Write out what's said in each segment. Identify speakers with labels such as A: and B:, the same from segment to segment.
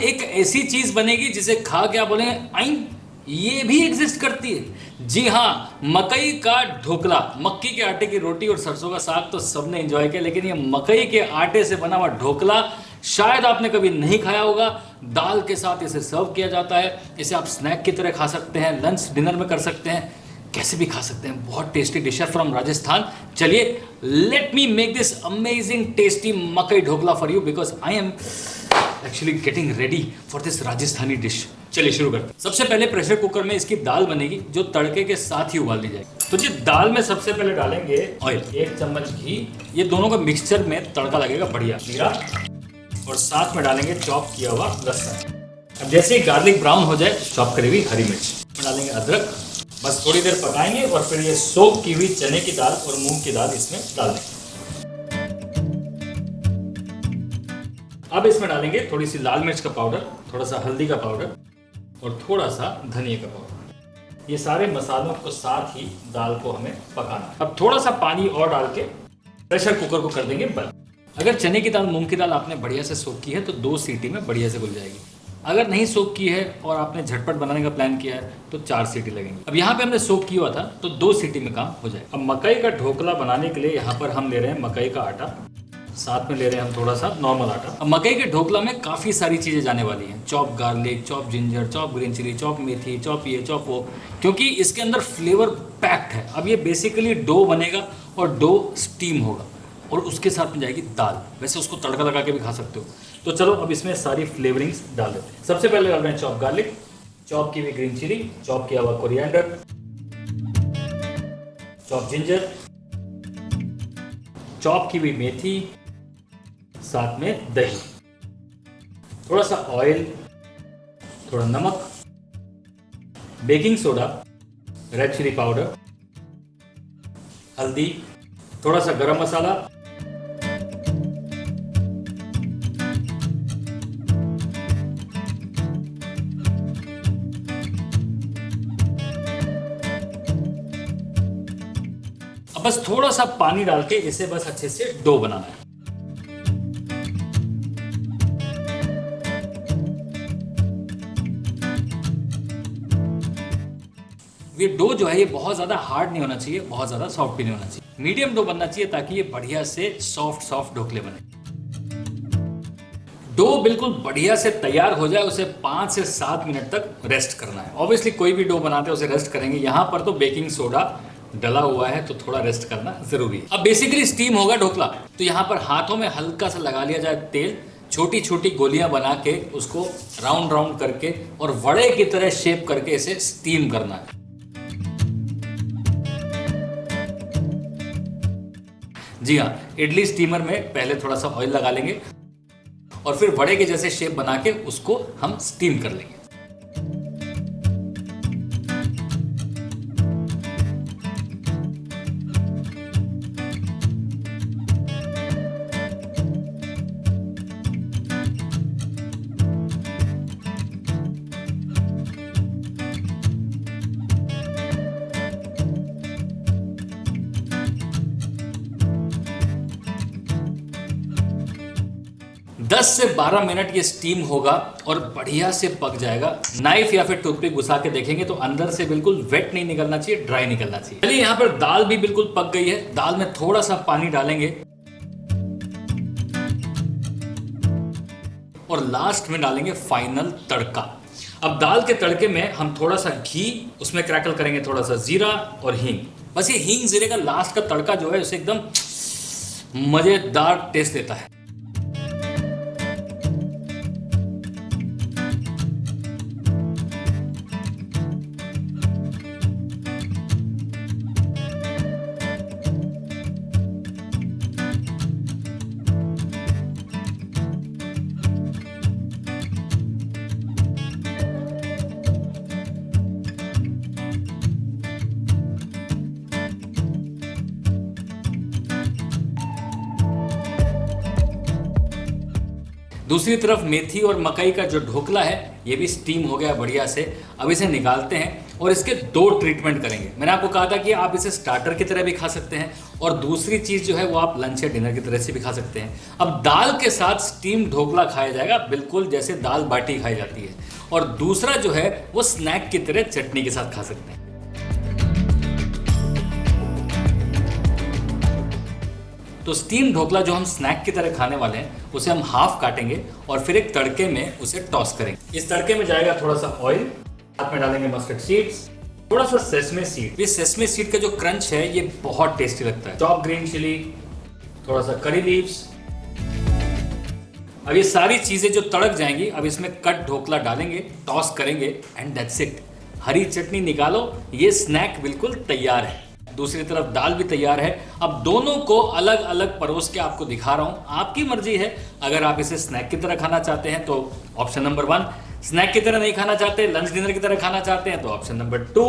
A: एक ऐसी चीज बनेगी जिसे खा के आप बोलेंगे आई ये भी एग्जिस्ट करती है। जी हाँ, मकई का ढोकला। मक्की के आटे की रोटी और सरसों का साग तो सबने एंजॉय किया, लेकिन ये मकई के आटे से बना हुआ ढोकला शायद आपने कभी नहीं खाया होगा। दाल के साथ इसे सर्व किया जाता है। इसे आप स्नैक की तरह खा सकते हैं, लंच डिनर में कर सकते हैं, कैसे भी खा सकते हैं। बहुत टेस्टी डिश है फ्रॉम राजस्थान। चलिए, let me make this amazing tasty मकई dhokla for you because I am actually getting ready for this Rajasthani dish. चलिए शुरू करते हैं। सबसे पहले प्रेशर कुकर में इसकी दाल बनेगी जो तड़के के साथ ही उबाल दी जाएगी। तो जी दाल में सबसे पहले डालेंगे ऑयल, 1 चम्मच घी। ये दोनों का मिक्सचर में तड़का लगेगा बढ़िया, जीरा, और साथ में डालेंगे चॉप किया हुआ लहसुन। अब जैसे ही गार्लिक ब्राउन हो जाए चॉप करी हुई हरी मिर्च डालेंगे, अदरक। बस थोड़ी देर पकाएंगे और फिर ये सोक की हुई चने की दाल और मूंग की दाल इसमें डाल देंगे। अब इसमें डालेंगे थोड़ी सी लाल मिर्च का पाउडर, थोड़ा सा हल्दी का पाउडर और थोड़ा सा धनिया का पाउडर। ये सारे मसालों को साथ ही दाल को हमें पकाना। अब थोड़ा सा पानी और डाल के प्रेशर कुकर को कर देंगे बंद। अगर चने की दाल मूंग की दाल आपने बढ़िया से सोक की है तो 2 सीटी में बढ़िया से घुल जाएगी। अगर नहीं सोक की है और आपने झटपट बनाने का प्लान किया है तो 4 सीटी लगेंगी। अब यहाँ पे हमने सोक किया हुआ था तो 2 सीटी में काम हो जाए। अब मकई का ढोकला बनाने के लिए यहाँ पर हम ले रहे हैं मकई का आटा, साथ में ले रहे हैं हम थोड़ा सा नॉर्मल आटा। अब मकई के ढोकला में काफ़ी सारी चीज़ें जाने वाली हैं। Chop garlic, chop ginger, chop green chilli, chop methi, chop ये चॉप वो, क्योंकि इसके अंदर फ्लेवर पैक्ड है। अब ये बेसिकली डो बनेगा और डो स्टीम होगा और उसके साथ में जाएगी दाल। वैसे उसको तड़का लगा के भी खा सकते हो। तो चलो अब इसमें सारी फ्लेवरिंग्स डाल देते हैं। सबसे पहले डाल रहे हैं चॉप गार्लिक, चॉप की हुई ग्रीन चिली, चॉप किया हुआ कोरिएंडर, चॉप जिंजर, चॉप की हुई मेथी, साथ में दही, थोड़ा सा ऑयल, थोड़ा नमक, baking soda, red chili powder, हल्दी, थोड़ा सा गरम मसाला, अब बस थोड़ा सा पानी डाल के इसे बस अच्छे से डो बनाना है। ये डो जो है ये बहुत ज़्यादा हार्ड नहीं होना चाहिए, बहुत ज़्यादा सॉफ्ट भी नहीं होना चाहिए। मीडियम डो बनना चाहिए ताकि ये बढ़िया से सॉफ्ट ढोकले बने। डो बिल्कुल बढ़िया से तैयार हो जाए, उसे 5 से 7 मिनट तक रेस्ट करना है। ऑब्वियसली कोई भी डो बनाते हैं उसे रेस्ट करेंगे। यहाँ पर तो बेकिंग सोडा डला हुआ है तो थोड़ा रेस्ट करना जरूरी है। अब बेसिकली स्टीम होगा ढोकला, तो यहाँ पर हाथों में हल्का सा लगा लिया जाए तेल, छोटी छोटी गोलियां बना के उसको राउंड करके और वड़े की तरह शेप करके इसे स्टीम करना है। जी हाँ, इडली स्टीमर में पहले थोड़ा सा ऑयल लगा लेंगे और फिर वड़े के जैसे शेप बना के उसको हम स्टीम कर लेंगे। दस से 12 मिनट ये स्टीम होगा और बढ़िया से पक जाएगा। नाइफ या फिर टूथपिक घुसा के देखेंगे तो अंदर से बिल्कुल वेट नहीं निकलना चाहिए, ड्राई निकलना चाहिए। चलिए, यहाँ पर दाल भी बिल्कुल पक गई है। दाल में थोड़ा सा पानी डालेंगे और लास्ट में डालेंगे फाइनल तड़का। अब दाल के तड़के में हम थोड़ा सा घी उसमें क्रैकल करेंगे, थोड़ा सा जीरा और हींग। बस ये हींग जीरे का लास्ट का तड़का जो है उसे एकदम मजेदार टेस्ट देता है। दूसरी तरफ मेथी और मकई का जो ढोकला है ये भी स्टीम हो गया बढ़िया से। अब इसे निकालते हैं और इसके 2 ट्रीटमेंट करेंगे। मैंने आपको कहा था कि आप इसे स्टार्टर की तरह भी खा सकते हैं और दूसरी चीज़ जो है वो आप लंच या डिनर की तरह से भी खा सकते हैं। अब दाल के साथ स्टीम ढोकला खाया जाएगा, बिल्कुल जैसे दाल बाटी खाई जाती है, और दूसरा जो है वो स्नैक की तरह चटनी के साथ खा सकते हैं। तो स्टीम ढोकला जो हम स्नैक की तरह खाने वाले हैं उसे हम हाफ काटेंगे और फिर एक तड़के में उसे टॉस करेंगे। इस तड़के में जाएगा थोड़ा सा ऑयल, साथ में डालेंगे मस्टर्ड सीड्स, थोड़ा सा सेसमे सीड। ये सेसमे सीड का जो क्रंच है ये बहुत टेस्टी लगता है। चॉप ग्रीन चिली, थोड़ा सा करी लीव्स। अब ये सारी चीजें जो तड़क जाएंगी, अब इसमें कट ढोकला डालेंगे, टॉस करेंगे एंड दैट्स इट। हरी चटनी निकालो, ये स्नैक बिल्कुल तैयार है। दूसरी तरफ दाल भी तैयार है। अब दोनों को अलग अलग परोस के आपको दिखा रहा हूं, आपकी मर्जी है। अगर आप इसे स्नैक की तरह खाना चाहते हैं तो ऑप्शन नंबर 1, स्नैक की तरह नहीं खाना चाहते, लंच डिनर की तरह खाना चाहते हैं तो ऑप्शन नंबर 2।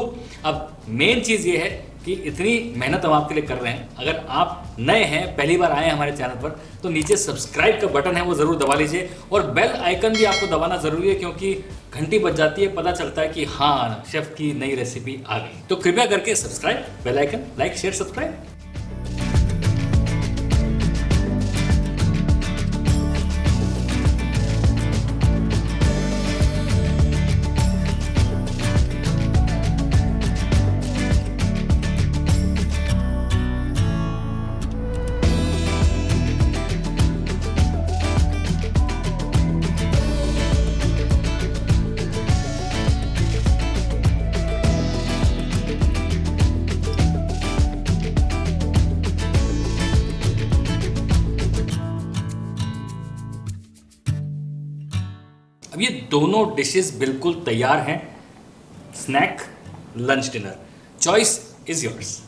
A: अब मेन चीज़ ये है कि इतनी मेहनत हम आपके लिए कर रहे हैं। अगर आप नए हैं, पहली बार आए हैं हमारे चैनल पर, तो नीचे सब्सक्राइब का बटन है वो ज़रूर दबा लीजिए और बेल आइकन भी आपको दबाना ज़रूरी है, क्योंकि घंटी बज जाती है, पता चलता है कि हाँ शेफ़ की नई रेसिपी आ गई। तो कृपया करके subscribe, bell icon, like, share, subscribe. अब ये दोनों डिशेस बिल्कुल तैयार हैं, snack, lunch, dinner. Choice is yours.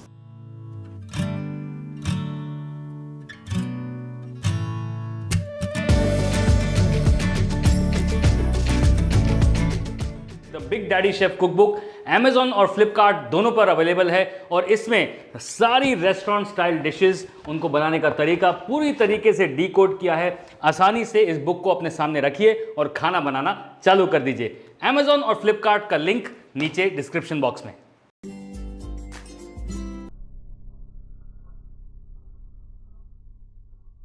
A: The big daddy chef cookbook Amazon और Flipkart दोनों पर अवेलेबल है और इसमें सारी रेस्टोरेंट स्टाइल डिशेस, उनको बनाने का तरीका पूरी तरीके से डीकोड किया है। आसानी से इस बुक को अपने सामने रखिए और खाना बनाना चालू कर दीजिए। Amazon और Flipkart का लिंक नीचे डिस्क्रिप्शन बॉक्स में।